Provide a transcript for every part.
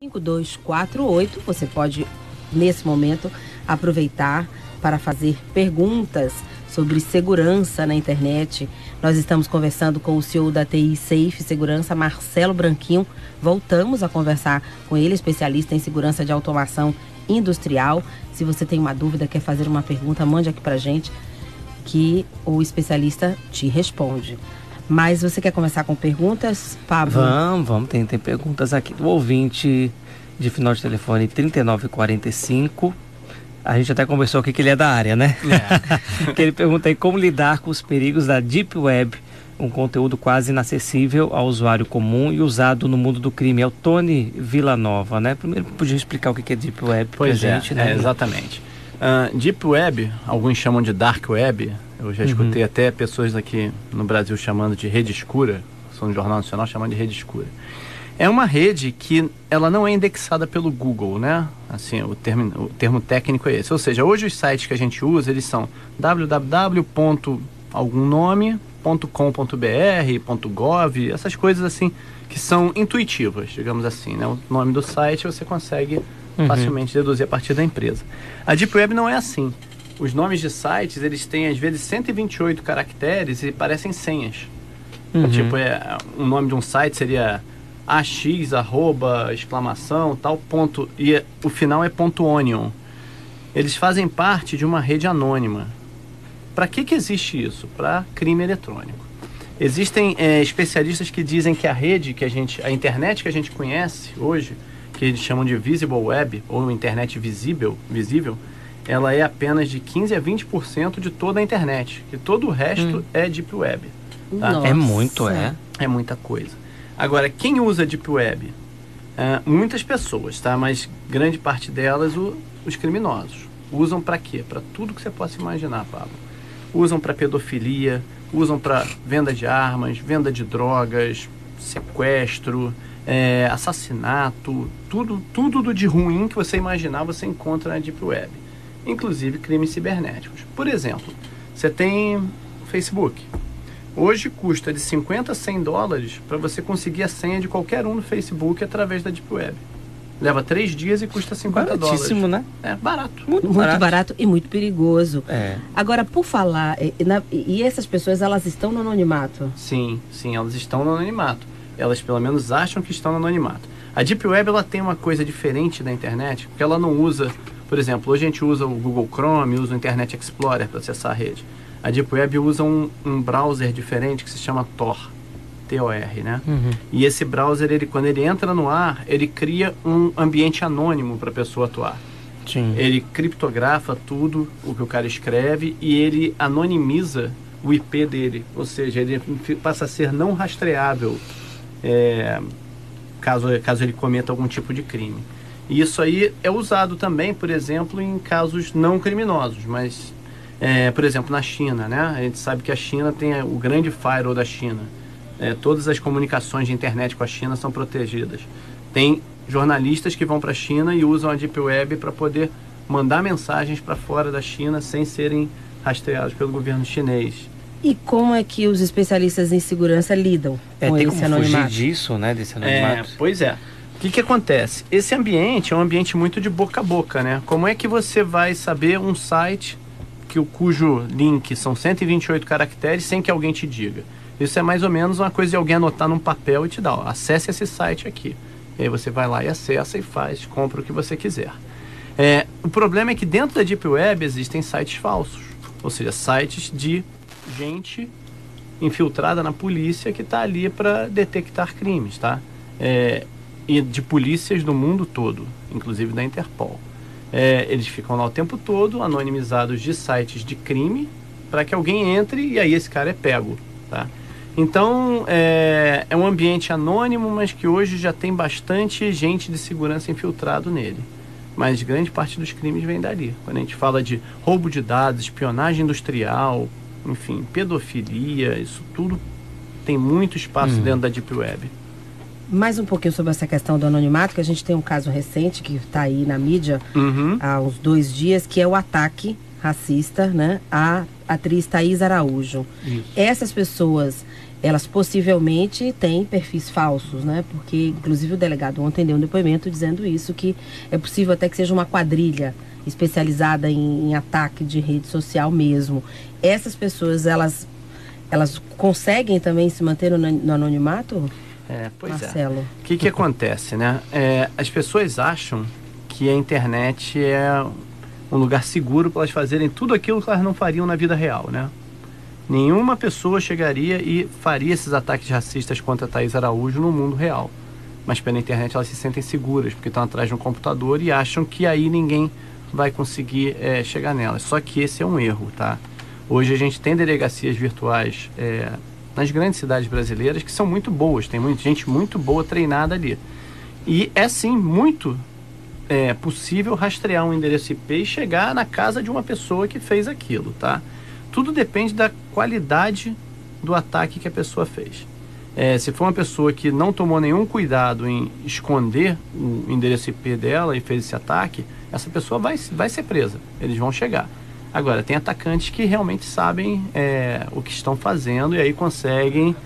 5248, você pode, nesse momento, aproveitar para fazer perguntas sobre segurança na internet. Nós estamos conversando com o CEO da TI Safe Segurança, Marcelo Branquinho. Voltamos a conversar com ele, especialista em segurança de automação industrial. Se você tem uma dúvida, quer fazer uma pergunta, mande aqui pra gente que o especialista te responde. Mas você quer começar com perguntas, Pablo? Vamos. Tem perguntas aqui do ouvinte de final de telefone 3945. A gente até conversou aqui que ele é da área, né? Que ele pergunta aí como lidar com os perigos da Deep Web, um conteúdo quase inacessível ao usuário comum e usado no mundo do crime. É o Tony Villanova, né? Primeiro, podia explicar o que é Deep Web pra gente, né? Exatamente. Deep Web, alguns chamam de Dark Web. Eu já escutei até pessoas aqui no Brasil chamando de rede escura. Sou no Jornal Nacional chamando de rede escura. É uma rede que ela não é indexada pelo Google, né? Assim, o termo técnico é esse. Ou seja, hoje os sites que a gente usa, eles são www.algumnome.com.br, .gov, essas coisas assim que são intuitivas, digamos assim, né? O nome do site você consegue facilmente deduzir a partir da empresa. A Deep Web não é assim. Os nomes de sites, eles têm às vezes 128 caracteres e parecem senhas. Tipo, o nome de um site seria ax, arroba, exclamação, tal, ponto, e o final é .onion. Eles fazem parte de uma rede anônima. Para que existe isso? Para crime eletrônico. Existem especialistas que dizem que a internet que a gente conhece hoje, que eles chamam de visible web, ou internet visível, ela é apenas de 15 a 20% de toda a internet, que todo o resto é Deep Web. Tá? É muito, É muita coisa. Agora, quem usa Deep Web? Muitas pessoas, tá? Mas grande parte delas, os criminosos. Usam para quê? Para tudo que você possa imaginar, Pablo. Usam para pedofilia, usam para venda de armas, venda de drogas, sequestro, assassinato, tudo de ruim que você imaginar você encontra na Deep Web. Inclusive crimes cibernéticos. Por exemplo, você tem o Facebook. Hoje custa de 50 a 100 dólares para você conseguir a senha de qualquer um no Facebook através da Deep Web. Leva 3 dias e custa 50 dólares. Baratíssimo, né? É barato. Muito barato e muito perigoso. É. Agora, por falar, e essas pessoas, elas estão no anonimato? Sim, elas estão no anonimato. Elas pelo menos acham que estão no anonimato. A Deep Web, ela tem uma coisa diferente da internet, porque ela não usa, por exemplo, hoje a gente usa o Google Chrome, usa o Internet Explorer para acessar a rede. A Deep Web usa um browser diferente que se chama Tor, T-O-R, né? E esse browser, quando ele entra no ar, ele cria um ambiente anônimo para a pessoa atuar. Sim. Ele criptografa tudo o que o cara escreve e ele anonimiza o IP dele. Ou seja, ele passa a ser não rastreável caso ele cometa algum tipo de crime. E isso aí é usado também, por exemplo, em casos não criminosos, mas... por exemplo, na China, né? A gente sabe que a China tem o grande firewall da China. Todas as comunicações de internet com a China são protegidas. Tem jornalistas que vão para a China e usam a Deep Web para poder mandar mensagens para fora da China sem serem rastreados pelo governo chinês. E como é que os especialistas em segurança lidam com tem esse como anonimato? fugir disso, né? Desse anonimato? Pois é. O que acontece? Esse ambiente é um ambiente muito de boca a boca, né? Como é que você vai saber um site cujo link são 128 caracteres sem que alguém te diga? Isso é mais ou menos uma coisa de alguém anotar num papel e te dar, acesse esse site aqui. E aí você vai lá e acessa e compra o que você quiser. O problema é que dentro da Deep Web existem sites falsos, ou seja, sites de gente infiltrada na polícia que está ali para detectar crimes, tá? E de polícias do mundo todo, inclusive da Interpol. Eles ficam lá o tempo todo, anonimizados de sites de crime, para que alguém entre e aí esse cara é pego, tá? Então, é um ambiente anônimo, mas que hoje já tem bastante gente de segurança infiltrado nele. Mas grande parte dos crimes vem dali. Quando a gente fala de roubo de dados, espionagem industrial, enfim, pedofilia, isso tudo tem muito espaço dentro da Deep Web. Mais um pouquinho sobre essa questão do anonimato, que a gente tem um caso recente que está aí na mídia há uns 2 dias, que é o ataque racista, né, à atriz Thaís Araújo. Isso. Essas pessoas, elas possivelmente têm perfis falsos, né? Porque, inclusive, o delegado ontem deu um depoimento dizendo isso, que é possível até que seja uma quadrilha especializada em ataque de rede social mesmo. Essas pessoas, elas conseguem também se manter no anonimato? Pois Marcelo. O que acontece, né? As pessoas acham que a internet é um lugar seguro para elas fazerem tudo aquilo que elas não fariam na vida real, né? Nenhuma pessoa chegaria e faria esses ataques racistas contra a Thaís Araújo no mundo real. Mas pela internet elas se sentem seguras, porque estão atrás de um computador e acham que aí ninguém vai conseguir chegar nelas. Só que esse é um erro, tá? Hoje a gente tem delegacias virtuais nas grandes cidades brasileiras que são muito boas, tem muita gente muito boa treinada ali. E é sim muito possível rastrear um endereço IP e chegar na casa de uma pessoa que fez aquilo, tá? Tudo depende da qualidade do ataque que a pessoa fez. Se for uma pessoa que não tomou nenhum cuidado em esconder o endereço IP dela e fez esse ataque, essa pessoa vai ser presa, eles vão chegar. Agora, tem atacantes que realmente sabem o que estão fazendo e aí conseguem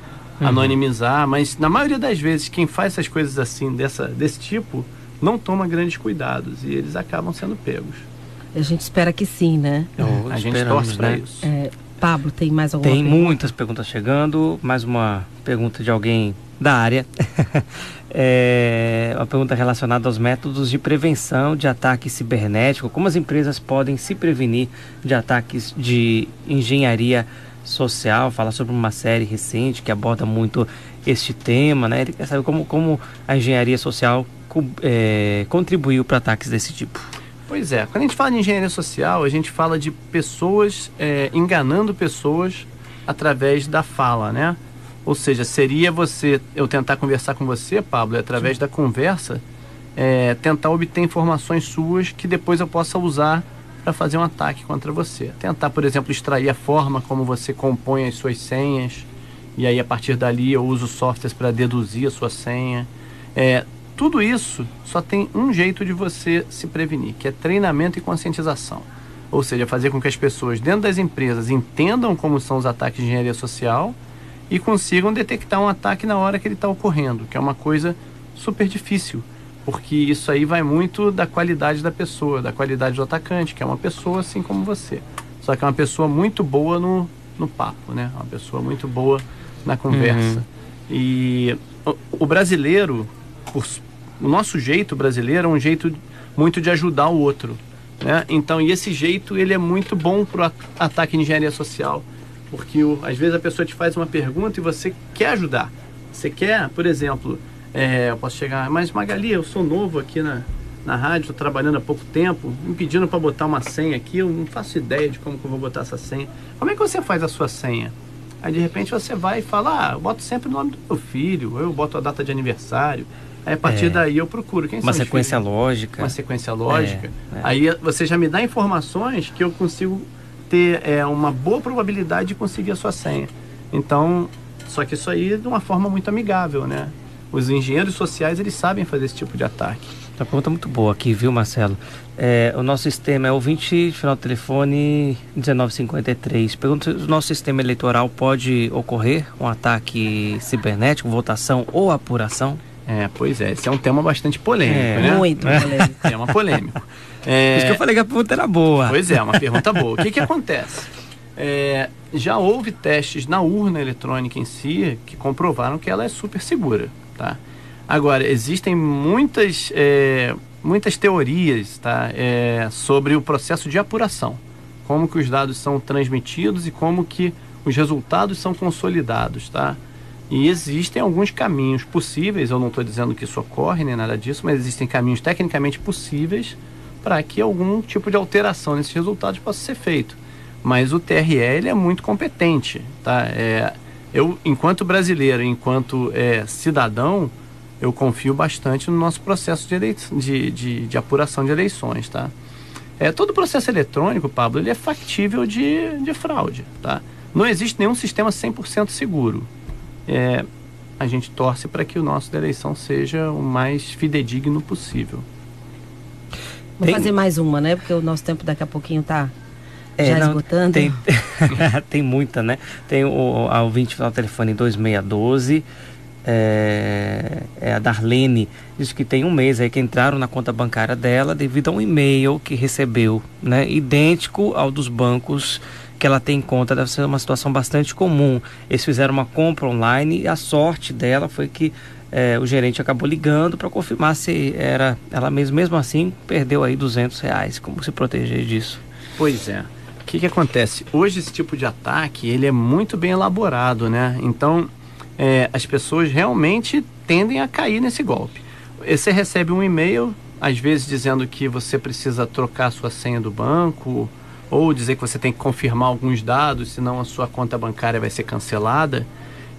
anonimizar, mas na maioria das vezes quem faz essas coisas assim, desse tipo, não toma grandes cuidados e eles acabam sendo pegos. A gente espera que sim, né? A gente torce para isso. Pablo, tem mais alguma pergunta? Tem muitas perguntas chegando. Mais uma pergunta de alguém da área. Uma pergunta relacionada aos métodos de prevenção de ataque cibernético. Como as empresas podem se prevenir de ataques de engenharia social? Fala sobre uma série recente que aborda muito este tema, né? Ele quer saber como a engenharia social contribuiu para ataques desse tipo. Pois é, quando a gente fala de engenharia social, a gente fala de pessoas enganando pessoas através da fala, né? Ou seja, seria eu tentar conversar com você, Pablo, e através da conversa, tentar obter informações suas que depois eu possa usar para fazer um ataque contra você. Tentar, por exemplo, extrair a forma como você compõe as suas senhas, e aí a partir dali eu uso softwares para deduzir a sua senha. Tudo isso só tem um jeito de você se prevenir, que é treinamento e conscientização. Ou seja, fazer com que as pessoas dentro das empresas entendam como são os ataques de engenharia social e consigam detectar um ataque na hora que ele está ocorrendo, que é uma coisa super difícil, porque isso aí vai muito da qualidade da pessoa, da qualidade do atacante, que é uma pessoa assim como você. Só que é uma pessoa muito boa no papo, né? Uma pessoa muito boa na conversa. E o brasileiro, o nosso jeito brasileiro é um jeito muito de ajudar o outro, né? Então, e esse jeito, ele é muito bom para o ataque de engenharia social, porque às vezes a pessoa te faz uma pergunta e você quer ajudar. Você quer, por exemplo, eu posso chegar, mas Magali, eu sou novo aqui na rádio, estou trabalhando há pouco tempo, me pedindo para botar uma senha aqui, eu não faço ideia de como que eu vou botar essa senha. Como é que você faz a sua senha? Aí de repente você vai e fala, eu boto sempre o nome do meu filho, eu boto a data de aniversário. Aí a partir daí eu procuro quem uma são sequência lógica. Uma sequência lógica. Aí você já me dá informações que eu consigo ter uma boa probabilidade de conseguir a sua senha. Então, só que isso aí de uma forma muito amigável, né? Os engenheiros sociais, eles sabem fazer esse tipo de ataque. Uma pergunta muito boa aqui, viu, Marcelo? O nosso sistema é ouvinte, final do telefone 1953. Pergunta se o nosso sistema eleitoral pode ocorrer um ataque cibernético, votação ou apuração? Pois é, esse é um tema bastante polêmico, né? Muito polêmico. Tema polêmico. Por isso que eu falei que a pergunta era boa. Pois é, uma pergunta boa. O que acontece? Já houve testes na urna eletrônica em si que comprovaram que ela é super segura, tá? Agora, existem muitas teorias, tá? Sobre o processo de apuração. Como que os dados são transmitidos e como que os resultados são consolidados, tá? E existem alguns caminhos possíveis, eu não estou dizendo que isso ocorre nem nada disso, mas existem caminhos tecnicamente possíveis para que algum tipo de alteração nesses resultados possa ser feito. Mas o TRE, ele é muito competente, tá? Eu, enquanto brasileiro, enquanto cidadão, eu confio bastante no nosso processo de apuração de eleições, tá? Todo processo eletrônico, Pablo, ele é factível de fraude, tá? Não existe nenhum sistema 100% seguro. A gente torce para que o nosso da eleição seja o mais fidedigno possível. Vamos fazer mais uma, né? Porque o nosso tempo daqui a pouquinho tá Já esgotando? Tem muita, né? Tem a ouvinte final do telefone 2612, a Darlene, diz que tem um mês aí que entraram na conta bancária dela devido a um e-mail que recebeu, né? Idêntico ao dos bancos que ela tem em conta. Deve ser uma situação bastante comum. Eles fizeram uma compra online e a sorte dela foi que o gerente acabou ligando para confirmar se era ela mesma. Mesmo assim, perdeu aí R$200. Como se proteger disso? Pois é. O que acontece? Hoje esse tipo de ataque, ele é muito bem elaborado, né? Então, as pessoas realmente tendem a cair nesse golpe. Você recebe um e-mail, às vezes dizendo que você precisa trocar sua senha do banco, ou dizer que você tem que confirmar alguns dados, senão a sua conta bancária vai ser cancelada.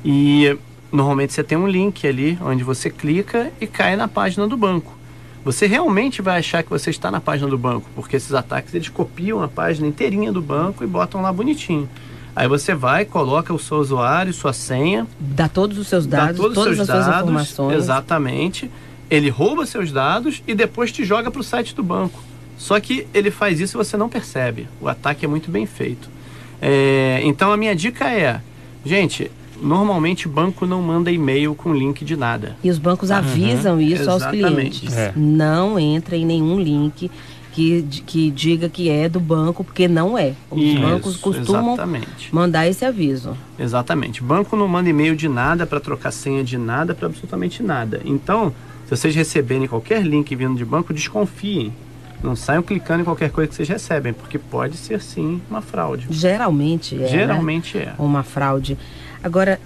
E normalmente você tem um link ali, onde você clica e cai na página do banco. Você realmente vai achar que você está na página do banco, porque esses ataques, eles copiam a página inteirinha do banco e botam lá bonitinho. Aí você vai, coloca o seu usuário, sua senha. Dá todos os seus dados, todas as suas informações. Exatamente. Ele rouba seus dados e depois te joga para o site do banco. Só que ele faz isso e você não percebe. O ataque é muito bem feito. Então a minha dica gente, normalmente banco não manda e-mail com link de nada. E os bancos avisam isso aos clientes. Não entra em nenhum link que diga que é do banco, porque não é. Os bancos costumam mandar esse aviso. Exatamente. Banco não manda e-mail de nada para trocar senha de nada, para absolutamente nada. Então, se vocês receberem qualquer link vindo de banco, desconfiem. Não saiam clicando em qualquer coisa que vocês recebem, porque pode ser sim uma fraude. Geralmente é uma fraude. Agora,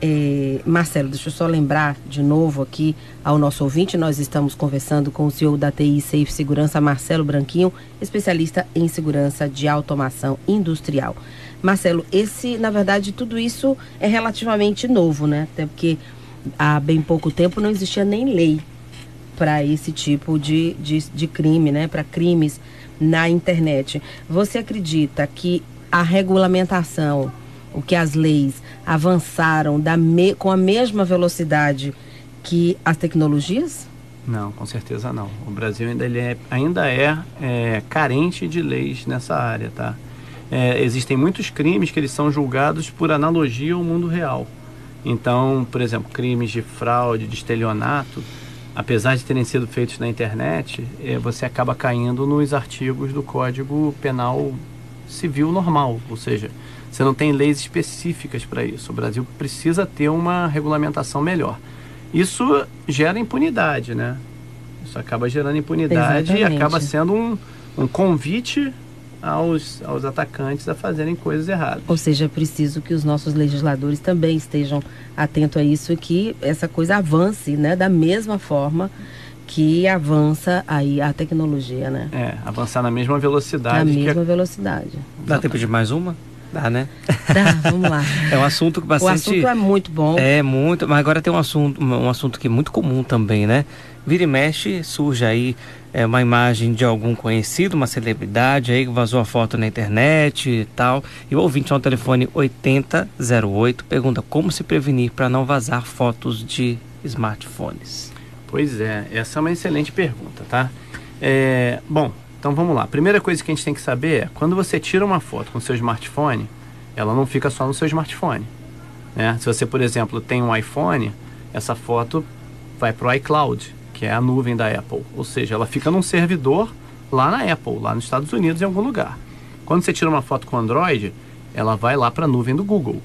Marcelo, deixa eu só lembrar de novo aqui ao nosso ouvinte, nós estamos conversando com o CEO da TI Safe Segurança, Marcelo Branquinho, especialista em segurança de automação industrial. Marcelo, na verdade, tudo isso é relativamente novo, né? Até porque há bem pouco tempo não existia nem lei para esse tipo de crime, né? Para crimes na internet. Você acredita que a regulamentação, que as leis avançaram com a mesma velocidade que as tecnologias? Não, com certeza não. O Brasil ainda é carente de leis nessa área, tá? Existem muitos crimes que eles são julgados por analogia ao mundo real. Então, por exemplo, crimes de fraude, de estelionato, apesar de terem sido feitos na internet, você acaba caindo nos artigos do Código Penal Civil normal, ou seja, você não tem leis específicas para isso. O Brasil precisa ter uma regulamentação melhor. Isso gera impunidade, né? Isso acaba gerando impunidade. Exatamente. E acaba sendo um convite aos atacantes a fazerem coisas erradas. Ou seja, é preciso que os nossos legisladores também estejam atentos a isso e que essa coisa avance, né? Da mesma forma que avança aí a tecnologia, né? Avançar na mesma velocidade. Velocidade. Dá tempo de mais uma? Dá, né? Dá, vamos lá. É um assunto que bastante... O assunto é muito bom. Muito, mas agora tem um assunto que é muito comum também, né? Vira e mexe, surge aí uma imagem de algum conhecido, uma celebridade aí que vazou a foto na internet e tal. E o ouvinte no telefone 8008 pergunta como se prevenir para não vazar fotos de smartphones. Pois essa é uma excelente pergunta, tá? Bom, então vamos lá. A primeira coisa que a gente tem que saber é, quando você tira uma foto com o seu smartphone, ela não fica só no seu smartphone, né? Se você, por exemplo, tem um iPhone, essa foto vai para o iCloud, que é a nuvem da Apple. Ou seja, ela fica num servidor lá na Apple, lá nos Estados Unidos, em algum lugar. Quando você tira uma foto com Android, ela vai lá para a nuvem do Google.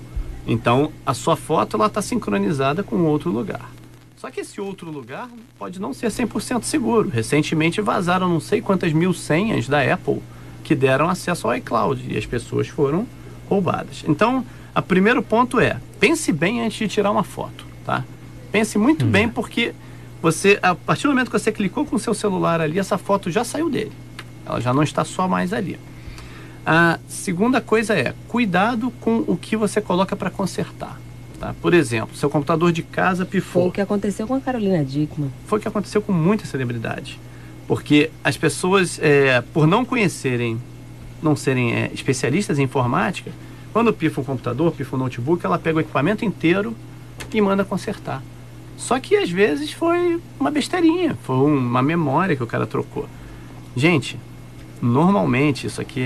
Então, a sua foto está sincronizada com outro lugar. Só que esse outro lugar pode não ser 100% seguro. Recentemente vazaram não sei quantas mil senhas da Apple que deram acesso ao iCloud e as pessoas foram roubadas. Então, o primeiro ponto pense bem antes de tirar uma foto, tá? Pense muito bem, porque a partir do momento que você clicou com o seu celular ali, essa foto já saiu dele. Ela já não está só mais ali. A segunda coisa cuidado com o que você coloca para consertar. Tá? Por exemplo, seu computador de casa pifou. Foi o que aconteceu com a Carolina Dickmann. Foi o que aconteceu com muitas celebridades. Porque as pessoas, por não conhecerem, não serem especialistas em informática, quando pifa um computador, pifa um notebook, ela pega o equipamento inteiro e manda consertar. Só que às vezes foi uma besteirinha, foi uma memória que o cara trocou. Gente, normalmente isso aqui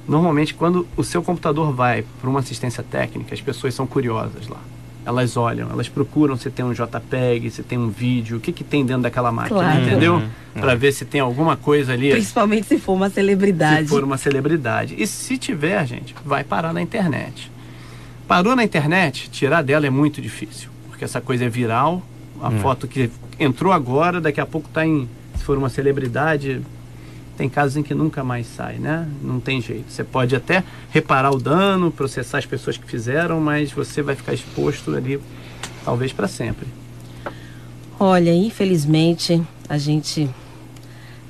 Normalmente, quando o seu computador vai para uma assistência técnica, as pessoas são curiosas lá. Elas olham, elas procuram se tem um JPEG, se tem um vídeo, o que tem dentro daquela máquina, Claro. entendeu? Para ver se tem alguma coisa ali. Principalmente se for uma celebridade. Se for uma celebridade. E se tiver, gente, vai parar na internet. Parou na internet, tirar dela é muito difícil. Porque essa coisa é viral, a foto que entrou agora, daqui a pouco está em... Se for uma celebridade, tem casos em que nunca mais sai, né? Não tem jeito. Você pode até reparar o dano, processar as pessoas que fizeram, mas você vai ficar exposto ali, talvez para sempre. Olha, infelizmente, a gente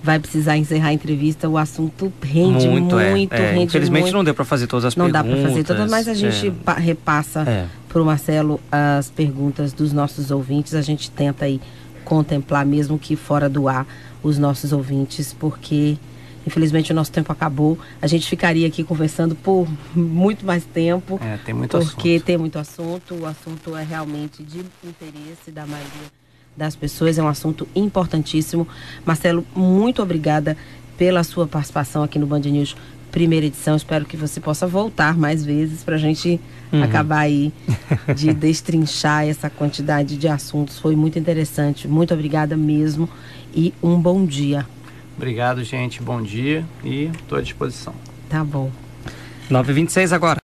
vai precisar encerrar a entrevista. O assunto rende muito, rende infelizmente muito. não deu para fazer todas as Não perguntas. dá para fazer todas, mas a gente repassa para o Marcelo as perguntas dos nossos ouvintes. A gente tenta aí contemplar, mesmo que fora do ar, os nossos ouvintes, porque infelizmente o nosso tempo acabou. A gente ficaria aqui conversando por muito mais tempo. Tem muito porque assunto. tem muito assunto. O assunto é realmente de interesse da maioria das pessoas, é um assunto importantíssimo. Marcelo, muito obrigada pela sua participação aqui no Band News primeira edição. Espero que você possa voltar mais vezes para a gente acabar aí de destrinchar essa quantidade de assuntos. Foi muito interessante. Muito obrigada mesmo e um bom dia. Obrigado, gente. Bom dia e estou à disposição. Tá bom. 9h26 agora.